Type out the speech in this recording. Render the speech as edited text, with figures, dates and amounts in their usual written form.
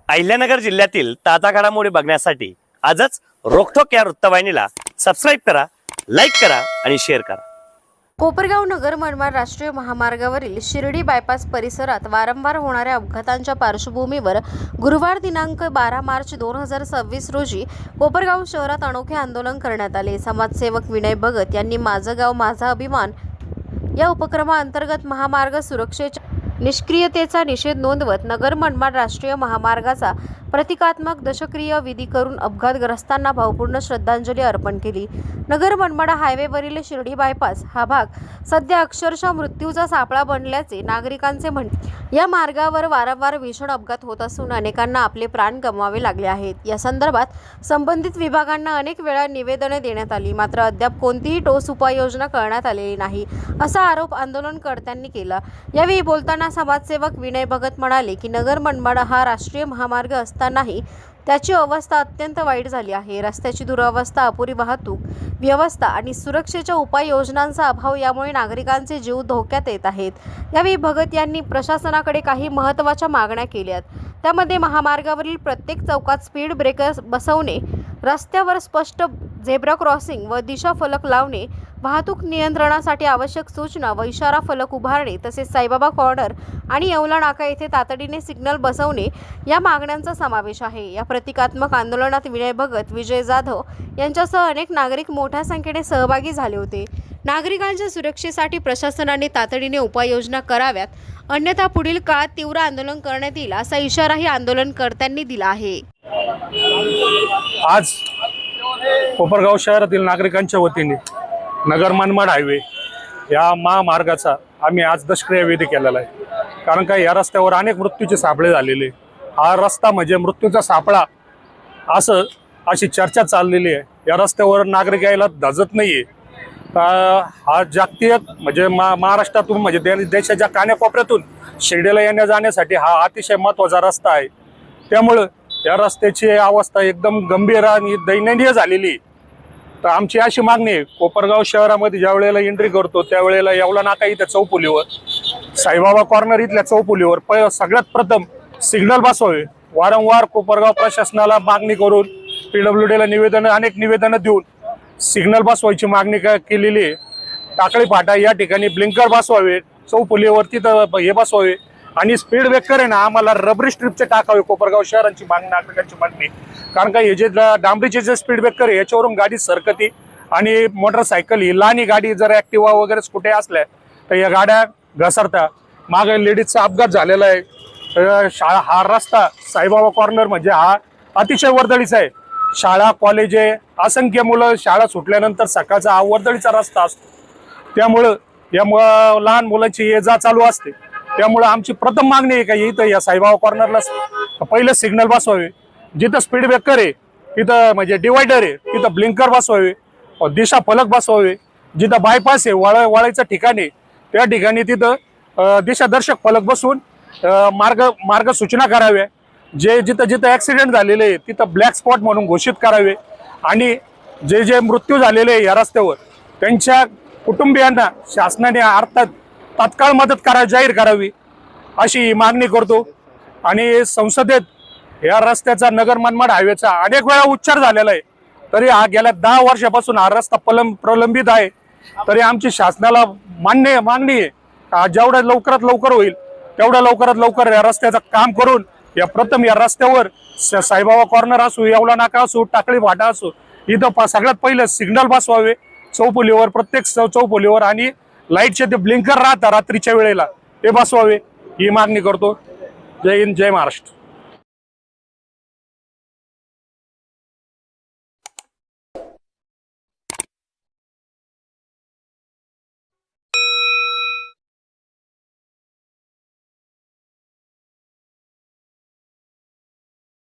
अहिल्यानगर जिल्ह्यातील ताजा घडामोडी बघण्यासाठी आजच रोखोक या वृत्तवाहिनीला सबस्क्राइब करा, लाईक करा आणि शेअर करा। कोपरगाव नगर मनमाड राष्ट्रीय महामार्गावरील शिर्डी बायपास परिसरात वारंवार होणाऱ्या अपघातांच्या पार्श्वभूमीवर गुरुवार दिनांक 12 मार्च 2026 रोजी कोपरगाव शहरात अनोखे आंदोलन करण्यात आले। समाजसेवक विनय भगत यांनी माझं गाव माझा अभिमान या उपक्रमाअंतर्गत महामार्ग सुरक्षेच्या निष्क्रियतेचा निषेध नोंदवत नगर मनमाड राष्ट्रीय महामार्गाचा प्रतिकात्मक दशक्रिय विधी करून अपघातग्रस्तांना भावपूर्ण श्रद्धांजली अर्पण केली। नगर मनमाड हायवेवरील शिर्डी बायपास हा भाग सध्या अक्षरशः मृत्यूचा सापळा बनल्याचे नागरिकांचे म्हणणे। या मार्गावर वारंवार भीषण अपघात होत असून अनेकांना आपले प्राण गमवावे लागले आहेत। या संदर्भात संबंधित विभागांना अनेक वेळा निवेदने देण्यात आली, मात्र अद्याप कोणतीही ठोस उपाययोजना करण्यात आलेली नाही, असा आरोप आंदोलनकर्त्यांनी केला। यावेळी बोलताना समाजसेवक विनय भगत म्हणाले की नगर मनमाड हा राष्ट्रीय महामार्ग असतानाही त्याची अवस्था अत्यंत वाईट झाली आहे। रस्त्याची दुरावस्था, अपुरी वाहतूक व्यवस्था आणि सुरक्षेच्या उपाययोजनांचा अभाव यामुळे नागरिकांचे जीव धोक्यात येत आहेत। यावेळी भगत यांनी प्रशासनाकडे काही महत्त्वाच्या मागण्या केल्यात। त्यामध्ये महामार्गावरील प्रत्येक चौकात स्पीड ब्रेकर बसवणे, रस्त्यावर स्पष्ट झेब्रा क्रॉसिंग व दिशा फलक लावणे, वाहतूक नियंत्रणासाठी आवश्यक सूचना व इशारा फलक उभारणे, तसेच साईबाबा कॉर्नर आणि येवला नाका येथे तातडीने सिग्नल बसवणे या मागण्यांचा समावेश आहे। या प्रतिकात्मक आंदोलनात विनय भगत, विजय जाधव यांच्यासह अनेक नागरिक मोठ्या संख्येने सहभागी झाले होते। नागरिकांच्या सुरक्षेसाठी प्रशासनाने तातडीने उपाययोजना कराव्यात, अन्यथा पुढील काळात तीव्र आंदोलन करण्यात येईल, असा इशाराही आंदोलनकर्त्यांनी दिला आहे। आज कोपरगाव शहरातील नागरिकांच्या वतीने नगर मनमाड हायवे या महामार्गाचा आम्ही आज दशक्रिय विधी केलेला आहे। कारण का या रस्त्यावर अनेक मृत्यूचे सापळे झालेले, हा रस्ता म्हणजे मृत्यूचा सापळा अशी चर्चा चाललेली आहे। या रस्त्यावर नागरिक यायला धजत नाहीये। हा जागतिक म्हणजे महाराष्ट्रातून म्हणजे देशाच्या कानाकोपऱ्यातून शिर्डीला येण्या जाण्यासाठी हा अतिशय महत्त्वाचा रस्ता आहे। त्यामुळे या रस्त्याची अवस्था एकदम गंभीर आणि दैनंदिन झालेली। तर आमची अशी मागणी आहे, कोपरगाव शहरामध्ये ज्या वेळेला एंट्री करतो त्यावेळेला येवला नाका इथं चौफुलीवर, साईबाबा कॉर्नर इथल्या चौफुलीवर सगळ्यात प्रथम सिग्नल बसवावे। वारंवार कोपरगाव प्रशासनाला मागणी करून PWDला अनेक निवेदनं देऊन सिग्नल बसवायची मागणी केलेली आहे। टाकळी फाटा या ठिकाणी ब्लिंकर बसवावे, चौफुलीवर तिथं हे बसवावे आणि स्पीड ब्रेकर आहे ना आम्हाला रबरी स्ट्रिपचे टाकावे। कोपरगाव शहरांची मागणी, नागरिकांची मागणी। कारण का हे जे डांबरीचे जे स्पीड ब्रेकर आहे याच्यावरून गाडी सरकती आणि मोटरसायकल ही लहान गाडी जर ॲक्टिवा वगैरे स्कूटी असल्या तर या गाड्या घसरतात। मागे लेडीजचा अपघात झालेला आहे। हा रस्ता साईबाबा कॉर्नर म्हणजे हा अतिशय वर्दळीचा आहे। शाळा कॉलेजे असंख्य मुलं शाळा सुटल्यानंतर सकाळचा हा वर्दळीचा रस्ता असतो। त्यामुळं या लहान मुलांची ये जा चालू असते। त्यामुळे आमची प्रथम मागणी आहे का इथं या साईबाबा कॉर्नरला पहिलं सिग्नल बसवावे, जिथं स्पीड ब्रेकर आहे तिथं म्हणजे डिवायडर आहे तिथं ब्लिंकर बसवावे, दिशा फलक बसवावे, जिथं बायपास आहे वळायचं ठिकाण आहे त्या ठिकाणी तिथं दिशादर्शक फलक बसवून मार्ग सूचना कराव्या। जिथं ॲक्सिडेंट झालेले आहे तिथं ब्लॅक स्पॉट म्हणून घोषित करावे आणि जे मृत्यू झालेले आहे या रस्त्यावर त्यांच्या कुटुंबियांना शासनाने अर्थात तात्काळ मदत जाहीर करावी अशी मागणी करतो। आणि संसदेत या रस्त्याचा नगर मनमाड हायवेचा अनेक वेळा उच्चार झालेला आहे, तरी हा गेल्या 10 वर्षापासून हा रस्ता प्रलंबित आहे। तरी आमची शासनाला मागणी आहे जेवढ्या लवकरात लवकर होईल तेवढ्या लवकरात लवकर या रस्त्याचं काम करून प्रथम या रस्त्यावर साईबाबा कॉर्नर असो, येवला नाका असो, टाकळी फाटा असो, इथं सगळ्यात पहिलं सिग्नल बसवावे चौफुलीवर, प्रत्येक चौफुलीवर आणि लाईटचे ते ब्लिंकर राहतात रात्रीच्या वेळेला ते बसवावे ही मागणी करतो। जय हिंद, जय महाराष्ट्र।